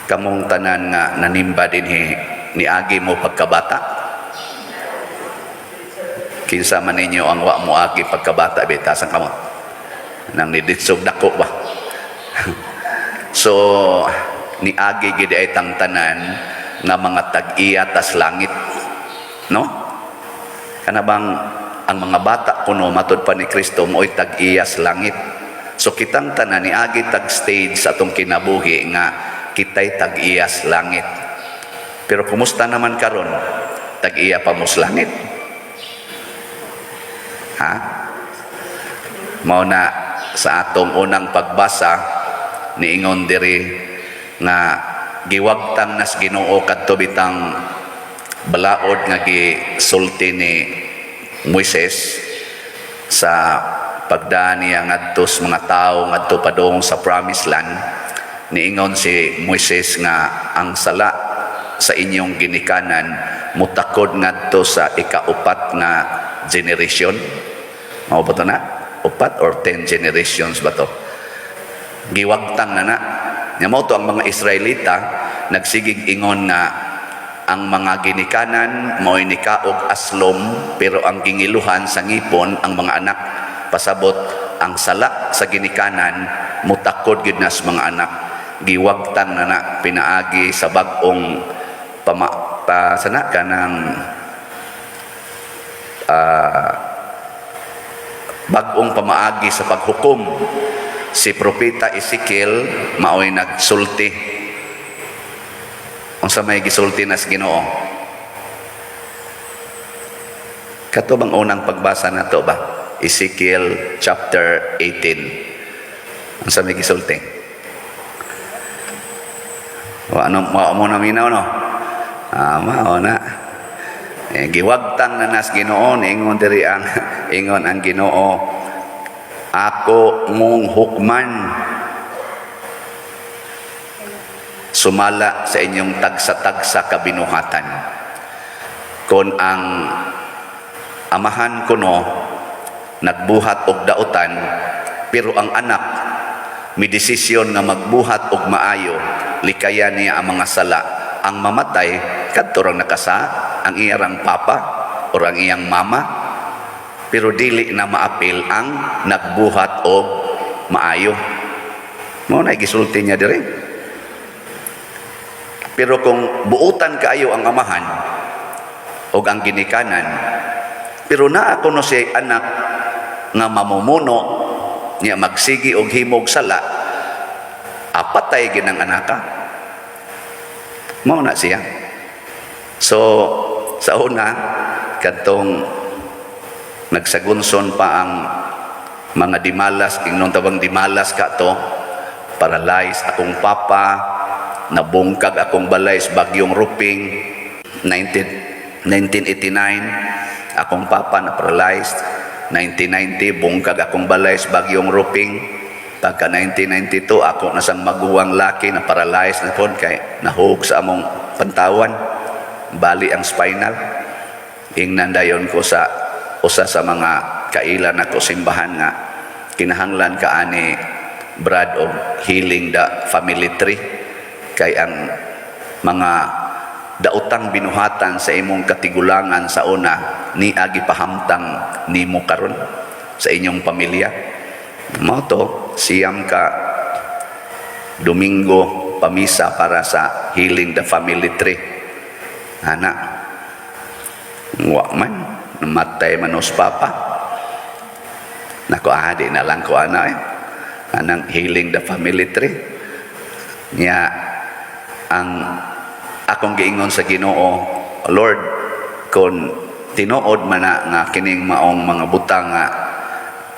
kamong tanan nga nanimba dinhi niagi mo pagkabata. Kinsa man ninyo ang wa mo agi pagkabata bitasan kamo nang niditsog dako ba. So niagi gid ay tang tanan nga mga tag-iya tas langit, no? Kana bang ang mga bata kuno matud pa ni Kristo mo'y tag-iya sa langit. So kitang tanan niagi tag stage sa atong kinabuhi nga kitay tag-iya sa langit. Pero kumusta naman karon? Tag-iya pa mo sa langit? Ha? Mao na sa atong unang pagbasa niingon diri nga giwagtang nas Ginoo kadto bitang balaod nga gisulti ni Moises sa pagdaan niya ngadto sa mga tao ngadto padung sa promised land. Niingon si Moises nga ang sala sa inyong ginikanan mutakod ngadto sa ikaupat nga generation. Mao ba to na? 4 or 10 generations ba to? Giwagtang na. Nya mao to ang mga Israelita nagsigig ingon nga ang mga ginikanan mo'y nikaog aslom pero ang gingiluhan sa ngipon ang mga anak. Pasabot ang sala sa ginikanan mutakod gid nas mga anak. Giwagtang na pinaagi sa bag-ong sana kanang bag-ong pamaagi sa paghukom. Si propeta Ezekiel maoy nagsulti. Unsa may gisulti nas Ginoo? Kato bang unang pagbasa nato ba? Ezekiel chapter 18. Unsa may gisulti? Mao mo na minaw no? Mao na. Giwagtang na nas Ginoo ingon diri ang ingon ang Ginoo, ako mong hukman sumala sa inyong tagsa-tagsa kabinuhatan. Kon ang amahan kuno nagbuhat og dautan pero ang anak may desisyon nga magbuhat og maayo, likaya niya ang mga sala. Ang mamatay kadto rang nakasa ang iyang papa o ang iyang mama, pero dili na maapil ang nagbuhat og maayo. Mao na gisulti niya dire. Pero kung buutan kaayo ang amahan o ang ginikanan, pero naa kuno si anak nga mamumuno niya magsigi og himog sala, apatay gid ang anaka. Mao na siya. So sa una kadtong nagsagunson pa ang mga dimalas, ingnon tawag dimalas ka to, paralyzed akong papa, nabungkag akong balay sa bagyong Ruping 1989, akong papa na paralyzed. 1990 bungkag akong balay sa bagyong Ruping. Pagka 1992 ako nasang maguwang laki na paralyzed na pod kay nahug sa among pantawan, bali ang spinal. Ingnan dayon ko sa usa sa mga kailan ako simbahan nga kinahanglan ka ani Brad of healing the family tree, kay ang mga daotang binuhatan sa imong katigulangan sa una ni agi pahamtang nimo karon sa inyong pamilya. Mao to siyam ka Domingo pamisa para sa healing the family tree. Ana wa man namatay manos papa nako adi na lang ko anang healing the family tree niya. Ang akong giingon sa Ginoo, Lord, kon tinuod man na nga kining maong mga butang nga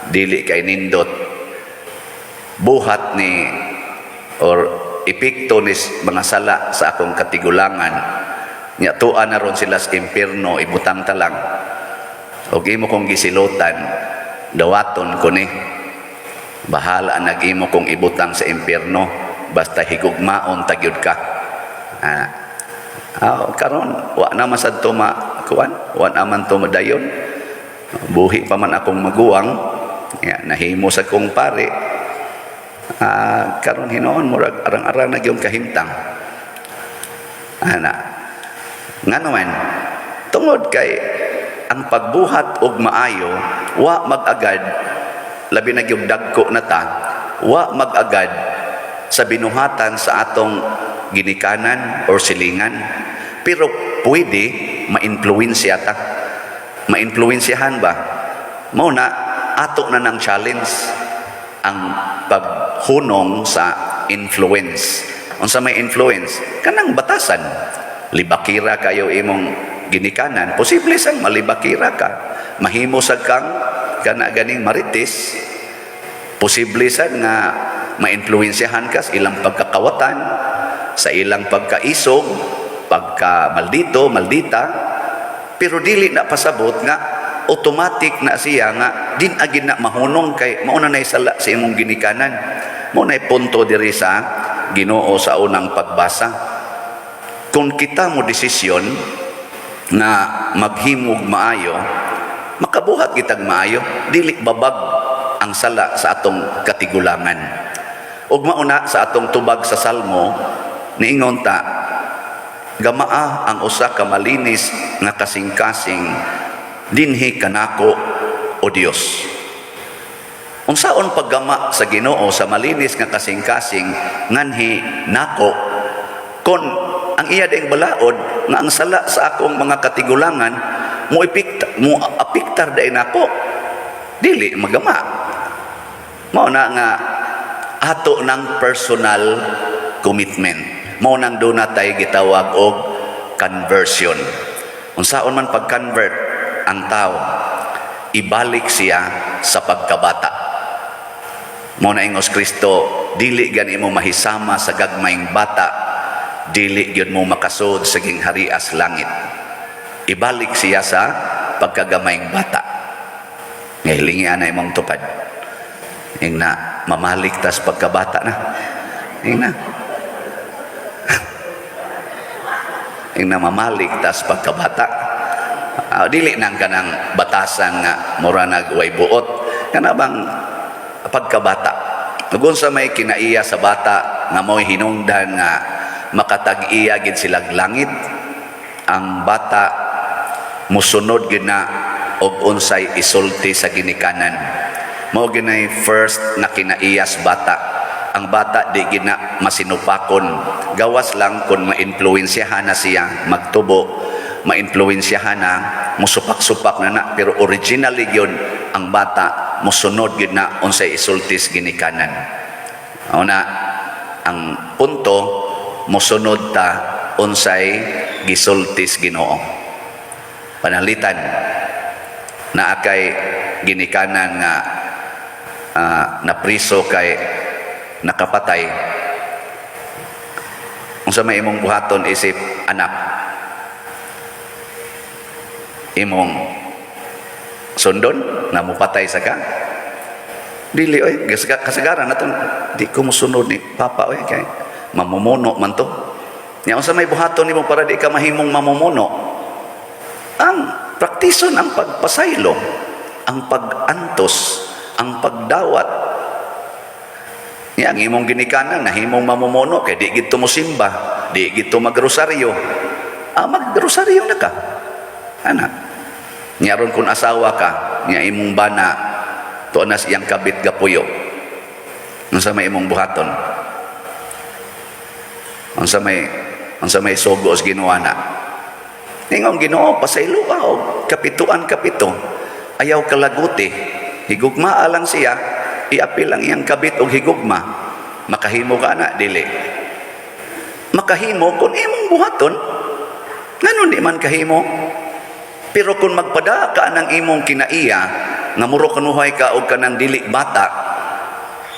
dili kay nindot buhat ni or epekto ni mga sala sa akong katigulangan, nya tuan na ron sila sa impierno, ibutang talang og imo kong gisilutan dawaton ko ni bahala nag-imo kong ibutang sa impierno basta higugmaon tagyud ka. Karon wa na masad to makuan, wa naman to madayon, buhi pa man akong maguwang, nahimo sa kong pare. Karon hinoon murag arang-arang na gyud kahimtang Ana. Nga naman, tungod kay ang pagbuhat og maayo, wa mag-agad, labi na yung dagko na ta, wa mag-agad sa binuhatan sa atong ginikanan or silingan. Pero pwede ma-influensya ta. Ma-influensyahan ba? Mao na, ato na ng challenge ang paghunong sa influence. Unsa may influence? Kanang batasan. Libakira kayo imong ginikanan, posible sang malibakira ka. Mahimo sa kang kana ganing marites. Posible sa nga ma-influensyahan ka sa ilang pagkakawatan, sa ilang pagkaisog, pagka maldito, maldita. Pero dili na pasabot nga automatic na siya nga din agin na mahunong kay mauna na isala sa imong ginikanan. Mauna punto diri sa Ginoo sa unang pagbasa. Kung kita mo desisyon na maghimog maayo, makabuhat kitag maayo, dili babag ang sala sa atong katigulangan. Ug mauna sa atong tubag sa Salmo, niingon ta, gamaa ang usa ka malinis nga kasing-kasing dinhi kanako o Dios. Unsaon paggama sa Ginoo sa malinis nga kasing-kasing nganhi nako, kon ang iya ding balaod nga ang sala sa akong mga katigulangan mo apiktar day nako, dili magama. Mao na nga ato ng personal commitment. Mao nang do natay gitawag og conversion. Unsaon man pag-convert ang tao, ibalik siya sa pagkabata. Mao na ingos Kristo, dili gani mo mahisama sa gagmayng bata, dili gyud mo makasud sa gingharias langit. Ibalik siya sa pagkagamay bata. Ngahilingi ana imong tupad. Ing na mamalik tas pagkabata na. Ing na. Ing na mamalik tas pagkabata. Dili nang kanang batasan nga mura nagway buot. Kana bang pagkabata. Ugon sa may kinaiya sa bata nga mo'y hinungdan nga makatag-iya gid silang langit, ang bata musunod gid na og unsay isulti sa ginikanan. Mao ginay first na kinaiyas bata. Ang bata di gid na masinupakon, gawas lang kun ma-influensyahan na siya magtubo, ma-influensyahan na musupak-supak na, pero originally gyud ang bata musunod gid na unsay isulti sa ginikanan. Mao na ang punto, mosunod ta unsay gisultis Ginoo. Panalitan na akay ginikanan nga napriso kay nakapatay. Unsa may imong buhaton isip anak, imong sundon na mupatay sa ka, dili oy kasagaran naton di ko mosunod ni papa oy kay mamumuno man to. Nya unsa may buhaton nimo para di ka mahimong mamumuno? Ang praktison ang pagpasaylo, ang pag-antos, ang pagdawat. Nya ang imong ginikanan nahimong mamumuno kay di gid to mosimba, di gid to magrosaryo. Magrosaryo na ka. Ana. Nya ron kun asawa ka, nya imong bana tuanas iyang kabit gapuyo. Unsa may imong buhaton? Unsa may sugo sa Ginoo na. Ingong Ginoo pasaylo ka og kapito. Ayaw kalaguti. Higugma lang siya, iapil lang iyang kabit og higugma. Makahimo ka na dili. Makahimo kun imong buhaton. Ngano di man kahimo? Pero kung magpada ka ng imong kinaiya, nga muro kanuhay ka og kanang dili bata,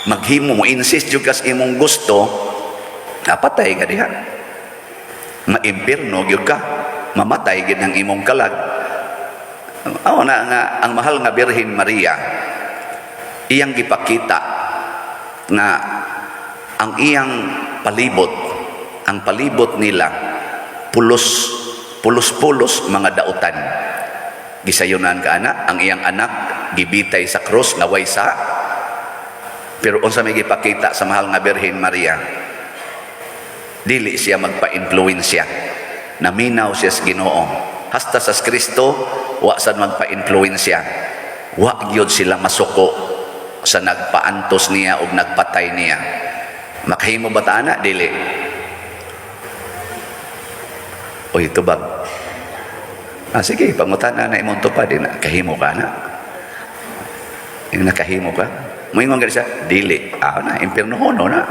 maghimo mo insist jud kas imong gusto, napatay ka diha. Maimpirno gyud ka, mamatay gid ang imong kalag. Aw na nga ang mahal nga Birhen Maria, iyang gipakita na ang iyang palibot, ang palibot nila pulos mga dautan. Gisayunan ka ana, ang iyang anak gibitay sa krus nga waysa. Pero unsa may gipakita sa mahal nga Birhen Maria? Dili siya magpa-influensya. Naminaw siya sa Ginoo. Hasta sa Kristo, wa sad magpa-influensya. Wa gyud sila masuko sa nagpaantos niya ug nagpatay niya. Makahimo ba ta ana? Dili. Oy, tubag. Sige, pangutana na imong tupad din. Kahimo ka na. Yung nakahimo ka. Moingon ka siya, dili. Na, impyerno hono na.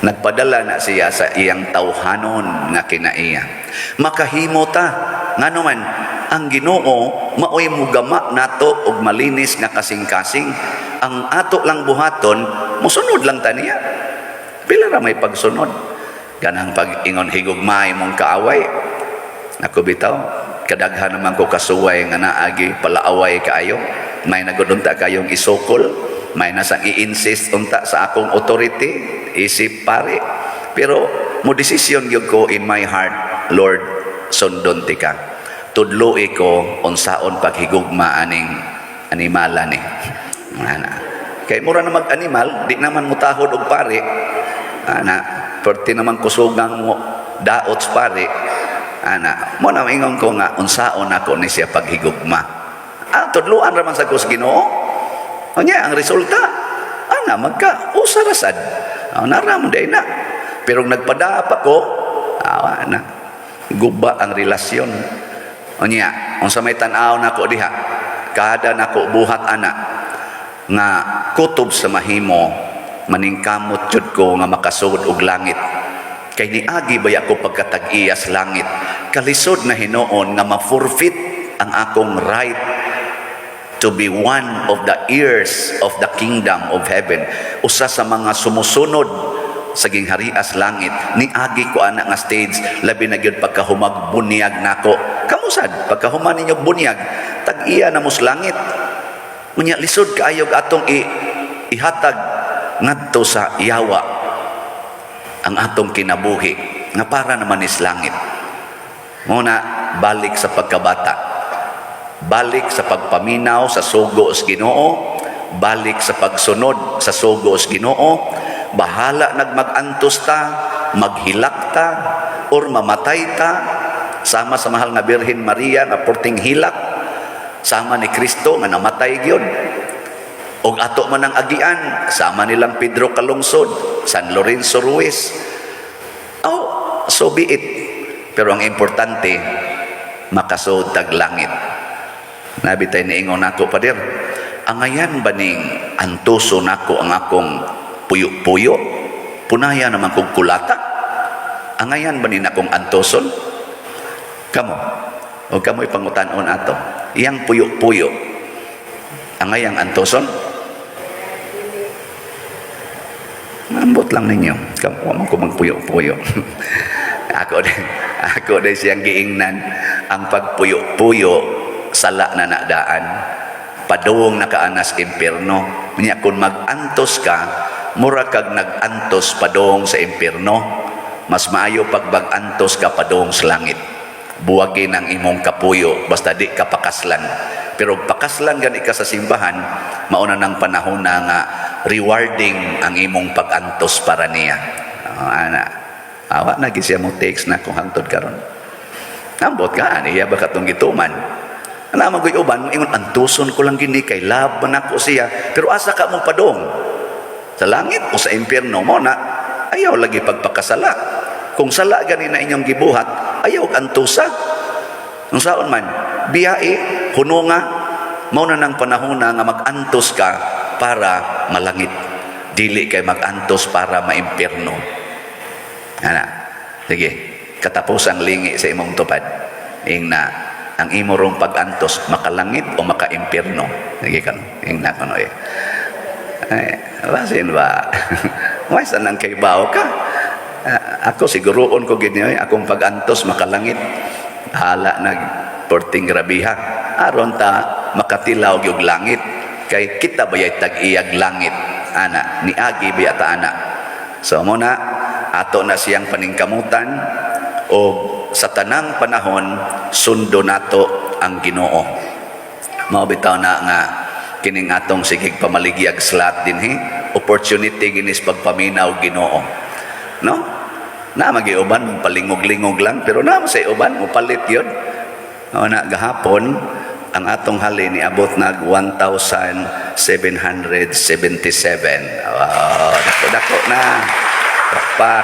Nagpadala na siya sa iyang tawhanon nga kinaiya. Makahimo ta. Nga naman, ang Ginoo maoy mugama nato og malinis nga kasing-kasing. Ang ato lang buhaton, musunod lang ta niya. Pila ra may pagsunod. Ganang pag-ingon higugmay mong kaaway. Ako bitaw, kadaghan naman ko kasuway nga naagi palaaway kaayo. May nagudunta kayong isukol, may nasang i-insist unta sa akong authority, isip pare. Pero mo desisyon gyud ko in my heart, Lord, sundon ti ka. Tudloi ko unsaon paghigugma aning animala ni. Ana. Kay mura na mag-animal, di naman mutahod og pare. Ana, perti naman kusugang mo daot sa pare. Ana, mo na ingon ko nga unsaon ako ni siya paghigugma. Tudluan raman sa kus Ginoo. Unya ang resulta, ana magka-usarasad. Naram day na. Pero nagpadapa ko, na guba ang relasyon. Unya, unsa may tan-aw nako diha, kada nako buhat ana nga kutob sa mahimo, maningkamot jud ko nga makasud og langit. Kay niagi baya ko pagkatag-iyas langit, kalisod na hinuon nga ma-forfeit ang akong right to be one of the heirs of the kingdom of heaven. Usa sa mga sumusunod sa gingharias langit, niagi ko ana nga stage, labi na gyud pagkahumag bunyag nako. Kamusad pagkahuman ninyo bunyag, tag-iya na mus langit. Unya lisod kaayog atong ihatag ngadto sa yawa ang atong kinabuhi nga para naman is langit. Muna balik sa pagkabata. Balik sa pagpaminaw sa sugo sa Ginoo, balik sa pagsunod sa sugo sa Ginoo. Bahala nagmag-antos ta, maghilak ta, or mamatay ta, sama sa mahal nga Birhen Maria nga porting hilak, sama ni Kristo nga namatay gyud. Og ato man ang agian, sama nilang Pedro Calungsod, San Lorenzo Ruiz. So be it. Pero ang importante, makasud tag langit. Nabitay ni ingon nako, Pader, angayan ba ning antuso nako ang akong puyo-puyo? Punaya naman kong kulata. Angayan ba nin akong antuson? Kamo, o kamo'y pangutanon ato. Iyang puyo-puyo, angayang antuson? Ambot lang ninyo. Kamu ko magpuyo-puyo. Ako din siyang giingnan. Ang pagpuyo-puyo, sala na nadaan, padung nakaanas impierno. Nya kung mag-antos ka, mura kag nag-antos padung sa impierno, mas maayo pag mag-antos ka padung sa langit. Buwagin ang imong kapuyo basta di ka pakaslan. Pero pakaslan gani ka sa simbahan, mauna ng panahon na nga rewarding ang imong pag-antos para niya. Awa na siya mo text na kung hangtod karon. Ambot ka niya ba katong gituman? Alam mo uban, ingon antuson ko lang gini kay laban ako siya. Pero asa ka mo padong? Sa langit o sa impyerno mo na ayaw lagi pagpakasala. Kung sala gani na inyong gibuhat, ayaw antusa. Kung saan man, biyai, hununga, mauna ng panahon na nga mag-antos ka para malangit. Dili kay mag-antos para maimpyerno. Sige, katapos ang lingi sa imong tupad. Na ang imo rong pag-antos makalangit o makaimpyerno. Sige kan, ingna kono basin ba? Why sanang kay bao ka? Ako siguroon ko gini akong pag-antos makalangit. Hala nag porting grabiha. Aron ta makatilaw gyud langit. Kay kita bayay tag-iyag langit. Ana niagi biya ta ana. So muna ato na siyang paningkamutan o sa tanang panahon sundo nato ang Ginoo. Mao bitaw na nga kining atong sigig pamaligyag slot dinhi, opportunity ginis pagpaminaw Ginoo. No? Na magiuban palingog-lingog lang pero na sa uban mo palit yun. O na gahapon ang atong halin niabot nag 1,777. Dako na. Pakpak.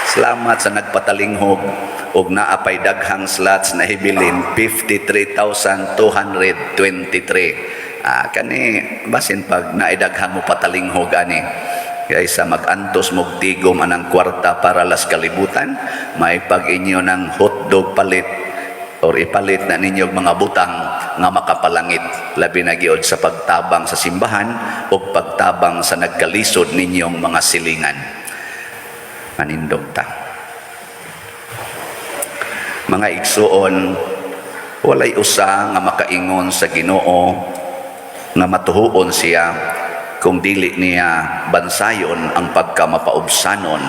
Salamat sa nagpatalinghog og naapay daghang slots na hibilin 53,223. Kani basin pag naidaghang mo patalinghog ani kaysa magantos mog tigom anang kwarta para las kalibutan, may pag inyo ng hotdog palit or ipalit na ninyo mga butang nga makapalangit, labi na giod sa pagtabang sa simbahan o pagtabang sa nagkalisod ninyong mga silingan. Manindog ta. Mga igsuon, walay usa nga makaingon sa Ginoo nga matuhuon siya kung dili niya bansayon ang pagkamapaubsanon.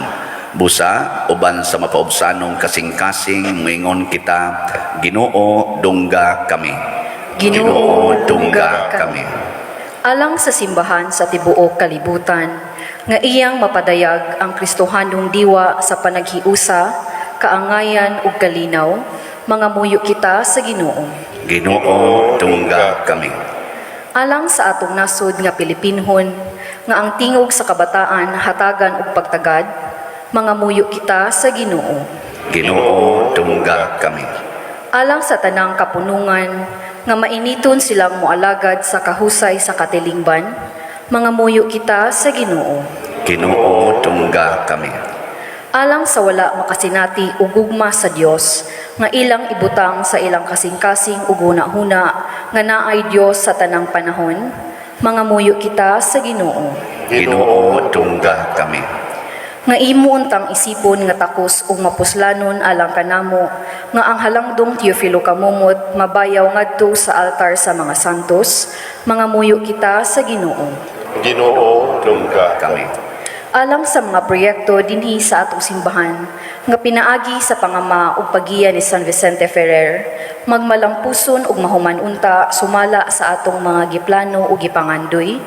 Busa uban sa mapaubsanong kasing-kasing moingon kita, Ginoo dungga kami. Ginoo dungga kami. Alang sa simbahan sa tibuok kalibutan, nga iyang mapadayag ang Kristohanong diwa sa panaghiusa, kaangayan ug kalinaw, mga muyo kita sa Ginoo. Ginoo dungga kami. Alang sa atong nasod nga Pilipinhon, nga ang tingog sa kabataan hatagan ug pagtagad, mga muyo kita sa Ginoo. Ginoo dungga kami. Alang sa tanang kapunungan, nga mainiton silang moalagad sa kahusay sa katilingban, mga muyo kita sa Ginoo. Ginoo dungga kami. Alang sa wala makasinati ug gugma sa Dios, nga ilang ibutang sa ilang kasing-kasing ug huna-huna nga naay Dios sa tanang panahon, mga muyo kita sa Ginoo. Ginoo dungga kami. Nga imo untang isipon nga takos ug mapuslanon alang kanamo, nga ang halangdong Teofilo Kamumot mabayaw ngadto sa altar sa mga santos, mga muyo kita sa Ginoo. Ginoo dungga Kami. Alang sa mga proyekto dinhi sa atong simbahan, nga pinaagi sa pangama ug pagiya ni San Vicente Ferrer, magmalampuson ug mahuman unta sumala sa atong mga giplano ug gipangandoy,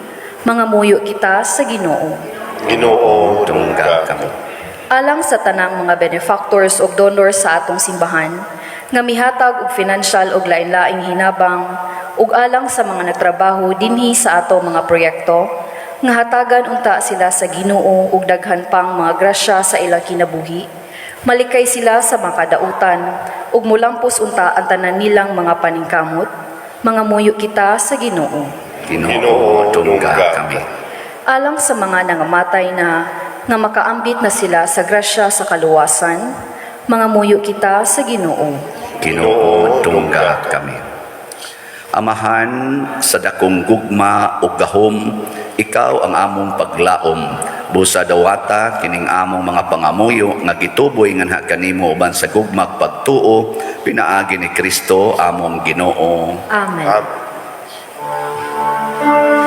mga muyo kita sa Ginoo. Ginoo Dungga kami. Alang sa tanang mga benefactors ug donors sa atong simbahan, nga mihatag og financial ug lain-laing hinabang, ug alang sa mga nagtrabaho dinhi sa atong mga proyekto, nga hatagan unta sila sa Ginoo ug daghan pang mga grasya sa ilang kinabuhi. Malikay sila sa mga kadautan ug mulampos unta ang tanan nilang mga paningkamot, mga muyo kita sa Ginoo. Ginoo dungga kami. Alang sa mga nangamatay na nga makaambit na sila sa grasya sa kaluwasan, mga muyo kita sa Ginoo. Ginoo dungga kami. Amahan sa dakong gugma ug gahom, ikaw ang among paglaom. Busa dawata kining among mga pangamuyo nga gituboy nganha kanimo uban sa gugmak pagtuo, pinaagi ni Kristo among Ginoo. Amen. Amen.